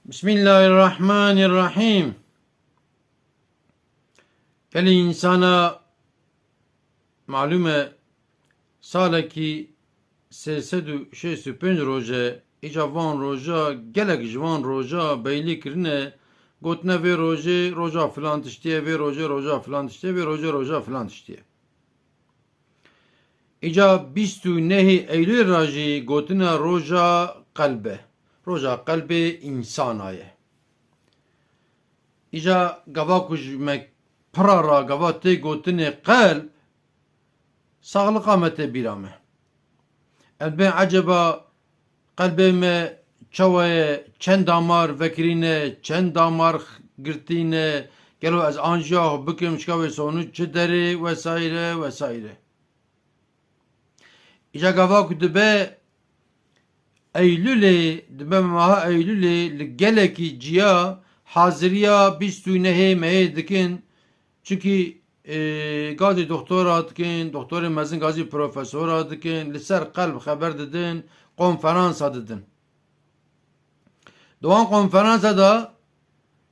Bismillahirrahmanirrahim. Gelin insana malume saleki sesedu şeysü pên roje îca van roja gelek ji van roja beylî kirine gotine vê rojê roja filan tiştiye vê rojê roja filan tiştiye vê rojê roja filan tiştiye. İca 29 Eylül rajî gotine roja qalbe. Roja qalbê insana ye. İca gava ku ji me pira ra gava tê gotinê qalb sağlıqa me tê bîra me. Em bên eceba qalbê me çawa ye, çend damar vekirîne, çend damar girtîne, gelo ez anjiya bikim şika wê sonu çi derê vesaire vesaire. İca gava ku dibe Eylülê dibe meha Eylülê li gelekî ciya haziriya 29 meyê dikin çünkü gazî doktora dikin, doktorê mezin gazî profesora dikin, li ser qalb xeber didin, konferansa didin. Di wan konferansa da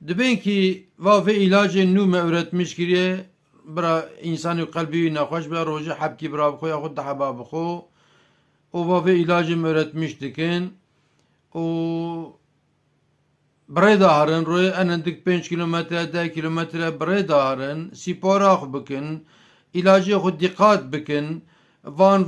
dibin ki va vê ilacên nû me öğretmiş kiriye bira insanî qalbî wî nexweş be rojê hebkî bira bixwe ya xwe diheba bixwe o va vê ilacê me öğretmiş dikin o birê dahirin royê enendik 5 kilometre 10 kilometre birê dahirin spora xwe bikin ilacê xwe dîqat bikin van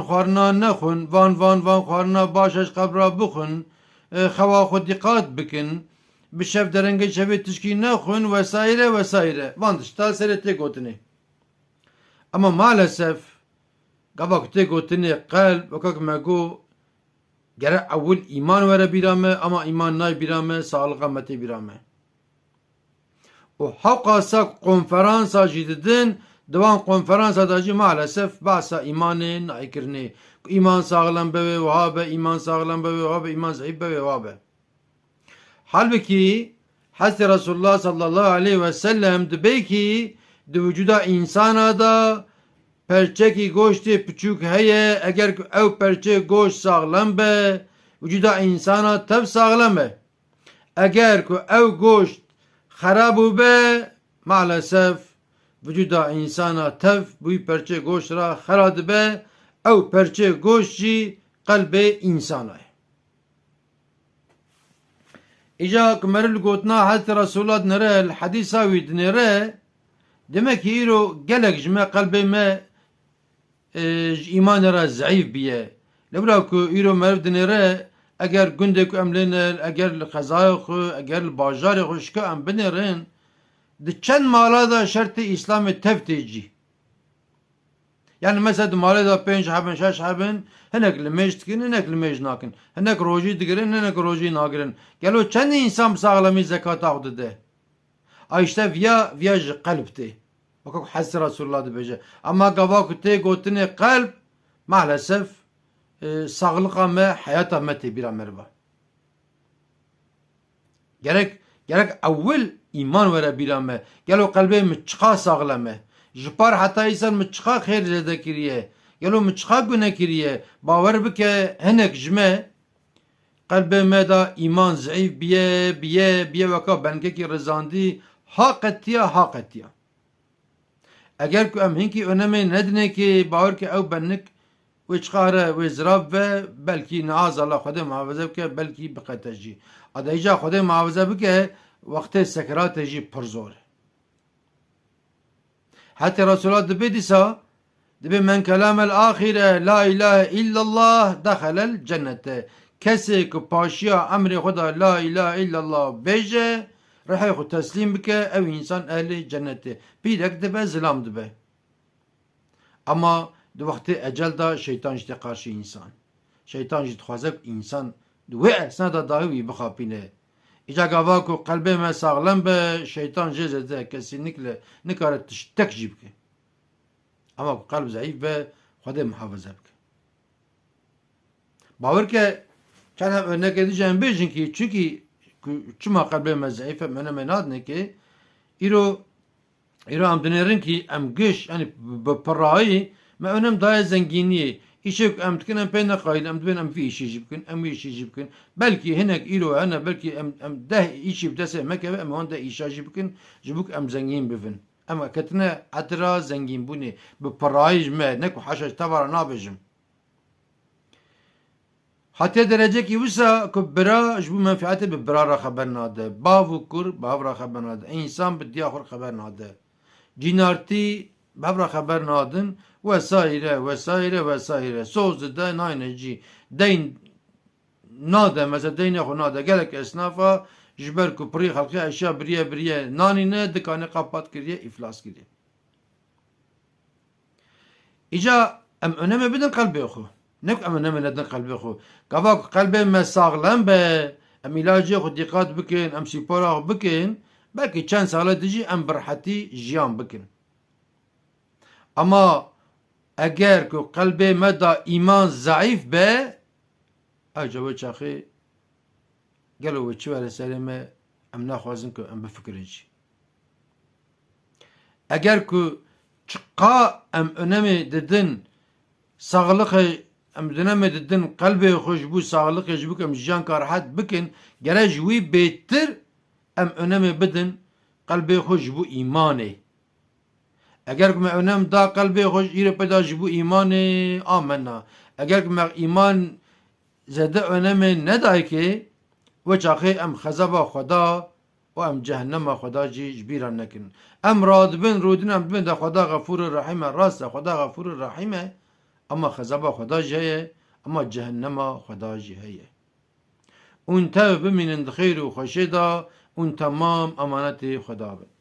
xwarina nexwin van xwarina baş eş qebra bixwin xewa xwe dîqat bikin bi şev derengê şevê tişkî nexwin vesaire vesaire van tişta serê tê gotinê ama maalesef gava ku tê gotinê qalb wekek me got gerek ewil îman were bîra me ama îman nayê bîra me sağliqa me tê bîra me û hewqa sa konferansa jî didin di wan konferansa da jî maalesef behsa îmanê nayêkirinê îman sağlam be wê wiha be îman sağlam be wê wiha be îman zayîf be wê wiha be halbuki Hazreti Resulullah sallallahu aleyhi ve sellem dibe ki di vücuda insana da perçekî goştê piçûk heye eger ku ew perçe goşt sağlam be vücuda insana tev sağlam be eger ku ew goşt xerab û be maalesef vücuda insana tev bu perçe goşt ra xera dibe ew perçe goşt jî qalbê insana ye. İca ku meril gotina Hazreti Resulullah dinêre li hedîsa wî dinêre demek ki îro gelek ji me qalbê me îmanê re zayıf biye. Lewra ku îro meriv dinêre eger gundê ku em lêne eger li xezayê xwe eger li bajarê xwe şika em binêrin di çend mala da şertê İslamê tev tê cî. Yani mesela di malê da 5 hebin 6 hebin hinek li mêj dikin hinek li mêj nakin. Hinek rojî digirin hinek rojî nagirin. Gelo çend insan bi sağlamî zekata xwe dide. A işte viya ji qalb tê. Vakak Hazreti Resulullah dibêje. Ama gava ku tê gotinê qalb maalesef sağlıqa me hayata me tê bîra me riba. Gerek ewil îman were bîra me. Gelo qalbê min çiqa sağlam e. Ji par heta îsan min çiqa xêr zêde kiriye. Gelo min çiqa gune kiriye. Bawer bike hinek ji me qalbê me da îman zayıf biye weka benkekî rizandî ha qetiya. Eger ku em hinkî önemê nedine ki bawer ke ew bennik wê çixare wê zirav ve belkî neazala Xwedê muhafaze bike belkî biqete jî. Ada îca Xwedê muhafaze bike wextê sekeratê jî pir zor e. Hatî Resulullah dibe dîsa dibe men kelamel ahire la ilahe illallah dexelel cennete. Kesê ku paşiya emrê xwe da la ilahe illallah bêje rihê xwe teslîm bike ew însan ehlê cennetê. Pîrek dibe zilam dibe. Ama di wextê ecel da şeytan jî tê qarşî însan. Şeytan jî dixwaze însan di wê esna da dahî wî bixapîne. Îca gava ku qalbê me sağlam be şeytan jê zêde kesînlikle nikare tiştek jî bike. Ama ku qalb zayıf be Xwedê muhafaze bike. Bawer ke çend hem örnek edeceğim bêjin ki çünkü çima qalbê me zayıf e me nadine ki îro em dinêrin ki em giş yani bi pirayî me önem daye zenginiyê İşek em dikin em pey neqayîn em dibin em vî işî jî bikin em wî işî jî bikin belkî hinek îro hene belkî em deh îşî bi destê mekeve em wan de îşa jî bikin ji bo ku em zengîn bibin em ketine etira zengînbûnê bi pirayî ji me ne ku heşa ji tevara nabêjim hatiye derecekî wisa ku bira ji bo menfietê bi bira re xeber nade bav û kur bi hev re xeber nade însan bi diya xwe re xeber nade cînartî bi hev re xeber nadin vesaire vesaire vesaire soz dide nayne cî deyn nade mesela deynê xwe nade gelek esnafa ji ber ku pirî xelkê eşya biriye biriye nanîne dikanê qapat kiriye îflas kiriye îca em öneme bidin qelbê xwe ne ku em öneme nedin qelbê xwe gava ku qelbê me saxlem be em îlacê xwe dîqat bikin em spora xwe bikin belkî çend sale dijî em bi rehetî jiyan bikin ama eger ku qelbê me da îman zayıf be evce wê çaxê gelo wê çi were serê me em naxwazin ku em bifikirin jî eger ku çiqa em önemê didin sağlıqê em önemê didin qelbê xwe ji bo sağlıqê ji bo ku em jiyan ka rehet bikin gerek ji wî bêhtir em önemê bidin qelbê xwe ji bo îmanê eger ku me önem da qelbê xwe îro peyda ji bo îmanê amenna eger ku me îman zêde önemê nedayekê wê çaxê em xezeba xweda û em cehennema xweda jî ji bîran nekin em radibin rûdin em dibin de xweda xefûr û rehîm e rast e xweda xefûr û rehîm e ama xezeba xweda jî heye ama cehennema xweda jî heye hûn tev bimînin di xêr û xweşê da hûn temam emanetê xweda bin